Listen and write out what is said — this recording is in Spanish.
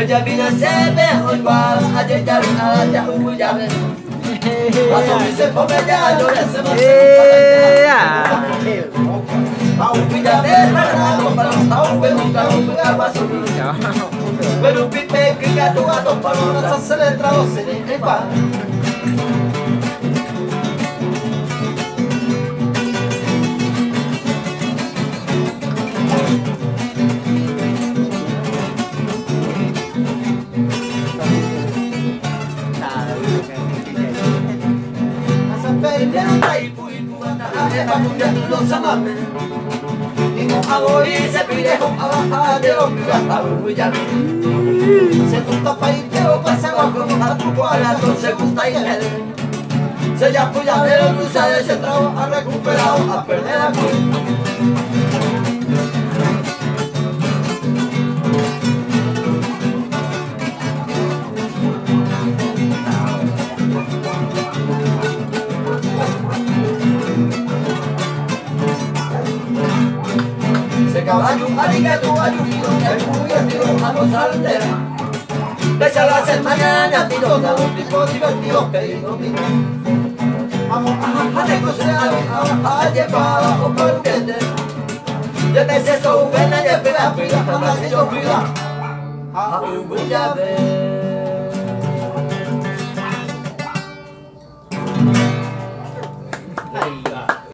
ya vine se me igual, ayer ya vine ya un ya ven. Paso mi se pone ya yo ya se me Au pilla de raro para au nunca nunca paso. Pero un pipe que ya tu gato para una acelerado se le va. Se pide con abajo de los se gusta paiteo, pasa con a tu cuadrado, se gusta y se ya puya de los cruces ese trago ha recuperado, a perder la caballo, arigato, ayudo, el muy activo, vamos al tema. Desde las 6 mañana, tiro de un tipo divertido que ilumina. Vamos a negociar, a llevar a porquete. Yo te sé eso, buena, y espera, pila, jamás yo pila. A un llave.